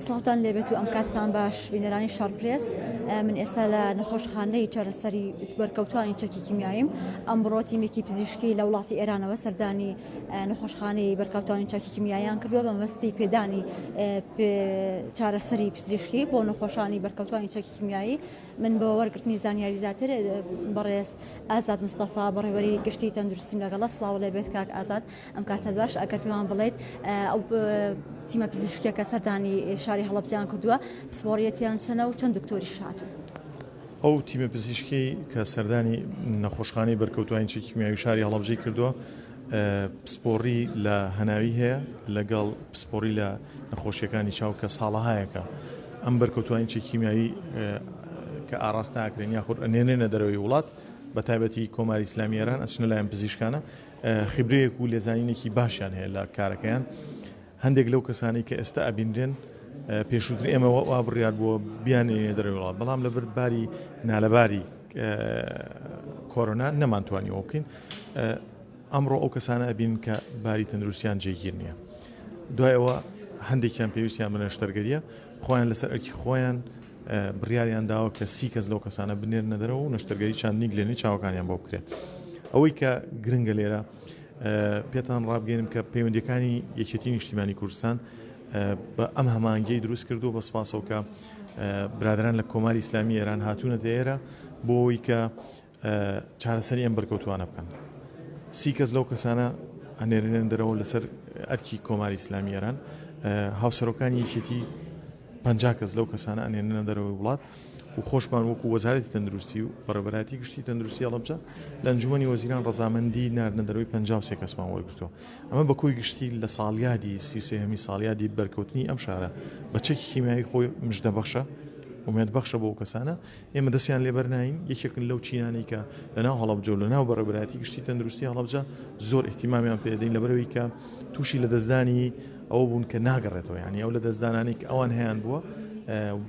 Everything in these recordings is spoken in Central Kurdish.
سڵاوتان لێبێت و ئەم کاتتان باش بینەرانی شارپرێس من ئێستا لە نەخۆشخانەی چارەسەری بەرکەوتوانی چەکی کیمیاییم ئەمڕۆ تیمێکی پزیشکی لە وڵاتی ئێرانەوە سەردانی نەخۆشخانەی بەرکەوتانی چەکی کیمیاییان کردووە بە مەستی پێدانی چارەسەری پزیشکی بۆ نەخۆشانی بەرکەوتانی چەکی کیمیایی من بە وەرگرتنی زانیاری زیاتر بەڕێز ئازاد مستەفا بەڕێوەری گشتی تەندروستیم لەگەڵە سڵاو لێبێت کاک ئازاد ئەم کاتە باش ئەگەر پێمان بڵێیت ئەو تیمە پزیشکیەکە سەردانی شاری هەڵەبجەیان کردووە پسپۆڕیەتیان چەنە و چەند دکتۆری هاتوون. ئەو تیمە پزیشکی کە سەردانی نەخۆشخانەی بەرکەوتوانی چەکی کیمیاوی شاری هەڵەبجەی کردووە پسپۆڕی لە هەناوی هەیە لەگەڵ پسپۆڕی لە نەخۆشیەکانی چاو کە ساڵەهایەکە ئەم بەرکەوتوانی چەکی کیمیاوی کە ئاڕاستاکرێن یاخود ئەنێنێنە دەرەوەی وڵات بە تایبەتی کۆماری ئیسلامی ئێران ئەچنە لایەن پزیشکانە خبرەیەک و لێزانینێکی باشیان هەیە لە کارەکەیان. هەندێک لەو کەسانی کە ئێستا ئەبینرێن پێشووتر ئێمە وا بڕیار بۆ بیانێنێ دەرەوەی وڵات، بەڵام لەبەر باری نالەباری کۆرۆنا نەمانتوانیەوە بکەین. ئەمڕۆ ئەو کەسانە ئەبین کە باری تەندروستیان جێگیر نییە. دوایەوە هەندێکیان پێویستیان بە نەشتەرگەریە خۆیان لەسەر ئەرکی خۆیان بڕیاریان داوە کە 30 کەس لەو کەسانە بنێرنە دەرەوە و نەشتەرگەری چاندنی گلێنی چاوەکانیان بۆ بکرێت. ئەوەی کە گرنگە لێرە پێتان ڕابگەێنم کە پەیوەندیەکانی یەکێتی نیشتیمانی کوردستان بە ئەم هەمانگەی دروست کردو بە سپاسەوە کە برادران لە کۆماری ئیسلامی ئێران هاتوونەتە ئێرە بۆ ئەوەی کە چارەسەری ئەم بەرکەوتوانە بکەن. 30 کەس لەو کەسانە ئەنێرنێن دەرەوە لەسەر ئەرکی کۆماری ئیسلامی ئێران، هاوسەرۆکانی یەکێتی 50 کەس لەو کەسانە ئەنێرنێنە دەرەوەی وڵات و خۆشمان وەکو وەزارەتی تەندروستی و بەڕێوەبەراتی گشتی تەندروستی هەڵەبجە لە ئەنجومەنی وەزیران ڕەزامەندی ناردنە دەرەوەی 53 کەسمان وەرگرتووە. ئەمە بە کۆی گشتی لە ساڵیادی 33هەمی ساڵیادی بەرکەوتنی ئەم شارە بە چەکی کیمیایی خۆی مژدەبەخشە ومێدبەخشە بۆ کەسانە. ئێمە دەستیان لێبەرناین یەکێکن لەو چینانەی کە لەناو هەڵەبجە و لەناو بەڕێوەبەراتی گشتی تەندروستی هەڵەبجە زۆر احتیمامیان پێدەین لەبەرەوەی کە تووشی لە دەستدانی ئەو بوون کە ناگەڕێتەوە، یعنی ئەو لە دەستدانانی کە ئەوان هەیان بووە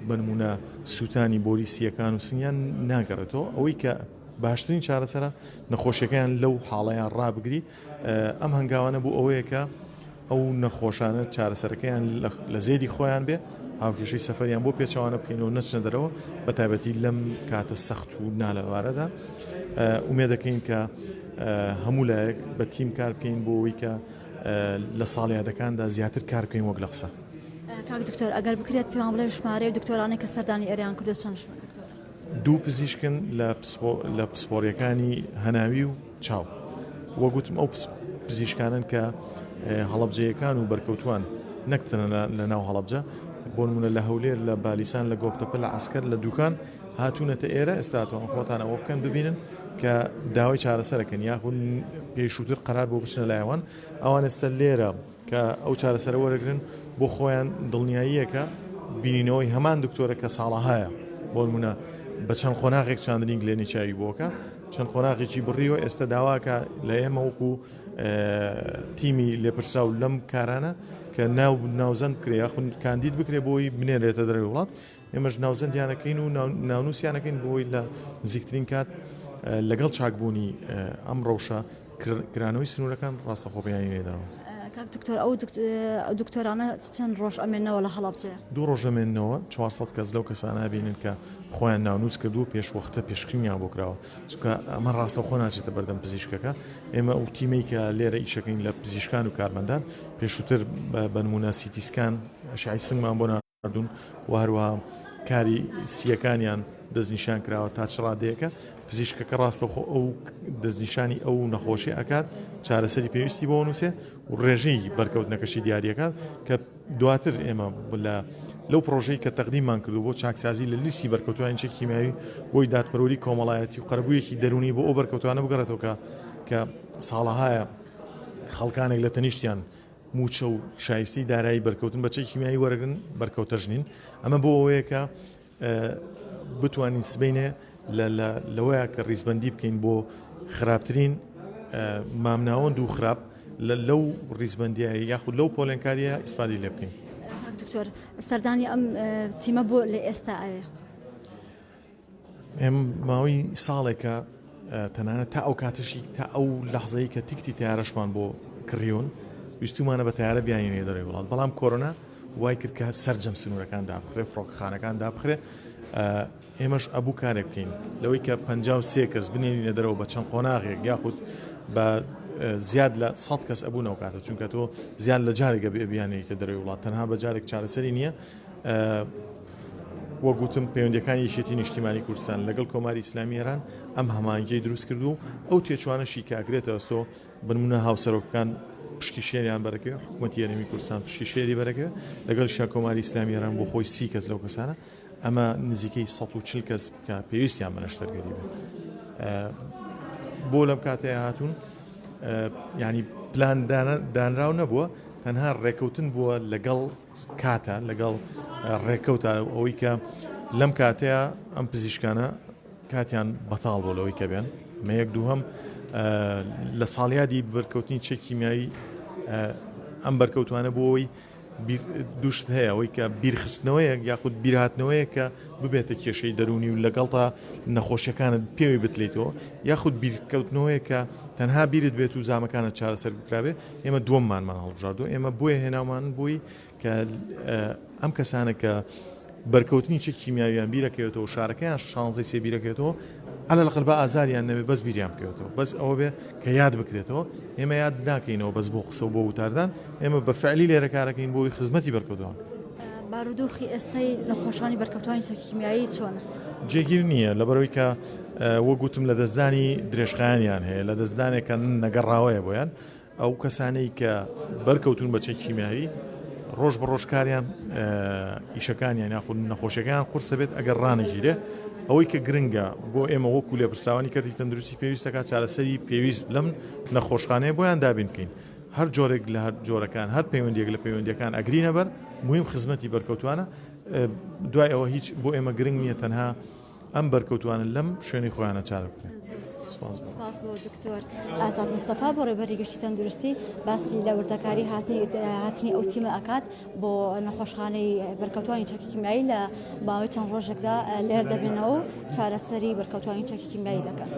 بنمونە سووتانی بۆلیسیەکان و سنگیان ناگەڕێتەوە. ئەوەی کە باشترین چارەسەرە نەخۆشیەکەیان لەو حاڵەیان ڕابگری. ئەم هەنگاوانە بوو ئەوەیە کە ئەو نەخۆشانە چارەسەرەکەیان لە زێدی خۆیان بێ هاوکێشەی سەفەریان بۆ پێچەوانە بکەینەوە نەچنە دەرەوە بە تایبەتی لەم کاتە سەخت و نالەوارەدا. ئومێد دەکەین کە هەموو لایەک بە تیم کار بکەین بۆ ئەوەی کە لە ساڵیادەکاندا زیاتر کار بکەین وەک لە قسە. کاک دکتۆر ئەگەر بکرێت پێمان بڵێ ژمارەی دکتۆرانەی کە سەردانی ئێریان کردو چەند؟ دوو پزیشکن لە پسپۆڕیەکانی هەناوی و چاو. وەگوتم ئەو پزیشکانن کە هەڵەبجەیەکان و بەرکەوتوان نەکتەنە لە ناو هەڵەبجە، بۆ نمونە لە هەولێر لە بالیسان لە گۆبتەپە لە عەسکەر لە دوکان هاتوونەتە ئێرە ئێستاتەوە خۆتان ئەوە بکەن ببینن کە داوای چارەسەرەکەن یاخود پێشووتر قەرار بۆ بچنە لایەوان ئەوان ئێستا لێرە کە ئەو چارەسەرە وەرەگرن بۆ خۆیان دڵنیاییەکە بینینەوەی هەمان دکتۆرە کە ساڵەهایە بۆ نمونە بە چەند قۆناغێک چاندنی گلێنی چاوی بۆکە چەند قۆناغێکی بڕیوە ئێستا داواکە لە ئێمە وەکو تیمی لێپرسا و لەم کارانە کە ناوزەند بکرێ یاخود کاندید بکرێ بۆی بنێرێتە دەرەوەی وڵات. ئێمەش ناوزەندیانەکەین و ناونووسیانەکەین بۆی لە نزیکترین کات لەگەڵ چاکبوونی ئەم ڕەوشە کرانەوەی سنوورەکان ڕاستەخۆپیانی نێدەرەوە. دکتۆر ئەو دکتۆرانە چەند ڕۆژ ئەمێنەوە لە هەڵەبجە؟ 2 ڕۆژ ئەمێنەوە 400 کەس لەو کەسانە بینن کە خۆیان ناونووس کردو و پێشوەختە پێشکردنیان بۆ کراوە، چونکە ئەمە ڕاستەخۆ ناچێتە بەردەم پزیشکەکە. ئێمە ئەو تیمەی کە لێرە ئیشەکەین لە پزیشکان و کارمەندان پێشووتر بە نمونە سیتیسکان ئەشعەی سنگمان بۆ ناردوون و هەروەها کاری سیەکانیان دەستنیشان کراوە تا چ ڕادەیەکە پزیشکەکە ڕاستەخۆ ئەو دەستنیشانی ئەو نەخۆشی ئەکات چارەسەری پێویستی بۆ نووسێ و ڕێژەی بەرکەوتنەکەشی دیاریەکات کە دواتر ئێمە لەو پرۆژەی کە تەقدیممان کردو بۆ چاکسازی لە لیستی بەرکەوتوانی چەکی کیمیاوی بۆی دادپەروەری کۆمەڵایەتی و قەرەبوویەکی دەرونی بۆ ئەو بەرکەوتوانە بگەڕێتەوە کە ساڵەهایە خەڵکانێک لە تەنیشتیان موچە و شایستی دارایی بەرکەوتن بە چەکی کیمیایی وەرەگرن بەرکەوتەژنین. ئەمە بۆ ئەوەیە کە بتوانین سبەینێ لەوەیە کە ڕیزبەندی بکەین بۆ خراپترین مامناوەند و خراپ لەو ڕیزبەندیە یاخود لەو پۆلێنکاریە ئیسفادی لێ بکەین. دکتۆر سەردانی ئەم تیمە بۆ لە ئێستا ئایا؟ ئێم ماوەی ساڵێکە تەنانەت تا ئەو کاتشی تا ئەو لەحزەیە کە تیکتی تیارەشمان بۆ کڕیون ویستومانە بە تیارە بیانینێ دەرەوەی وڵات، بەڵام کۆرۆنا وای کرد کە سەرجەم سنوورەکان دابخرێ فڕۆکەخانەکان دابخرێ ئێمەش ئەبوو کارێک بکەین لەوەی کە 53 کەس بنێنینە دەرەوە بە چەند قۆناغێک یاخود بە زیاد لە 100 کەس ئەبوو نەوکاتە چونکە تۆ زیاد لە جارێکە بیانێتە دەرەوەی وڵات تەنها بە جارێک چارەسەری نییە وەگوتم پەیوەندیەکانی یەکێتی نیشتیمانی کوردستان لەگەڵ کۆماری ئیسلامی ئێران ئەم هەمانگەی دروست کردو و ئەو تێچوانەشی کاگرێتەوە سۆ بنمونە هاوسەرۆکەکان پشکی شێریان بەرەکەوێ حکوومەتی یەرێمی کوردستان پشکی شێری بەرەکەوێ لەگەڵ شا کۆماری ئیسلامی ئێران بۆ خۆی 30 کەس لەو کەسانە ئەمە نزیکەی 140 کەس کە پێویستیان بە نەشتەرگەری بێت بۆ لەم کاتەیە هاتوون ینی پلان دانراو نەبووە تەنها ڕێکەوتن بووە لەگەڵ کاتە لەگەڵ ڕێکەوتە ئەوەی کە لەم کاتەیە ئەم پزیشکانە کاتیان بەتاڵ بۆ لەوەی کە بێن ئەمە یەک دووهەم لە ساڵیادی بەرکەوتنی چەک کیمیایی ئەم بەرکەوتوانە بۆەوەی دووشت هەیە ئەوەی کە بیرخستنەوەیە یاخود بیرهاتنەوەیە کە ببێتە کێشەی دەرونی و لەگەڵ تا نەخۆشیەکانت پێوی بتلیتەوە یاخود بیرکەوتنەوەیە کە تەنها بیرت بێت و زامەکانت چارەسەر بکرابێ ئێمە دووەممانمان هەڵبژاردو ئێمە بۆیە هێناومان بووی کە ئەم کەسانە کە بەرکەوتنی چەک کیمیاویان بیرەکەوێتەوە و شارەکەیان 16 سێ بیرەکەوێتەوە ئەلەقل بە ئازاریان نەبێت بەس بیریان بکەوێتەوە بەس ئەوە بێ کە یاد بکرێتەوە ئێمە یاد ناکەینەوە بەس بۆ قسە و بۆ وتاردان ئێمە بە فعلی لێرە کارەکەین بۆی خزمەتی بەرکەوتوان بارودۆخی ئێستای نەخۆشانی بەرکەوتوانی چەکی کیمیایی چۆنە؟ جێگیر نییە لەبەرەوەی کە وەگوتم لە دەستدانی درێژخایانیان هەیە لە دەستدانێکە نەگەڕاوەیە بۆیان ئەو کەسانەی کە بەرکەوتون بە چەک کیمیایی ڕۆژ بە ڕۆژکاریان ئیشەکانیان یاخود نەخۆشیەکان قورسە بێت ئەگەر ڕانەگیرێ ئەوەی کە گرنگە بۆ ئێمە وەکو لێپرساوانی کەرتی تەندروستی پێویستەکە چارەسەری پێویست لەم نەخۆشخانەیە بۆیان دابین بکەین هەر جۆرێک لە هەر جۆرەکان هەر پەیوەندێک لە پەیوەندیەکان ئەگرینە بەر مهم خزمەتی بەرکەوتوانە دوای ئەوە هیچ بۆ ئێمە گرنگ نییە تەنها ئەم بەرکەوتوانە لەم شوێنی خۆیانە چارە بکرێن. سپاس بۆ دکتۆر ئازاد مستەفا بۆ ڕێبەری گشتی تەندروستی باسی لە وردەکاری هاتنی ئەو تیمە ئەکات بۆ نەخۆشخانەی بەرکەوتوانی چەکی کیمیایی لە باوەی چەند ڕۆژێکدا لێر دەبێنەوە و چارەسەری بەرکەوتوانی چەکی کیمیایی دەکەن.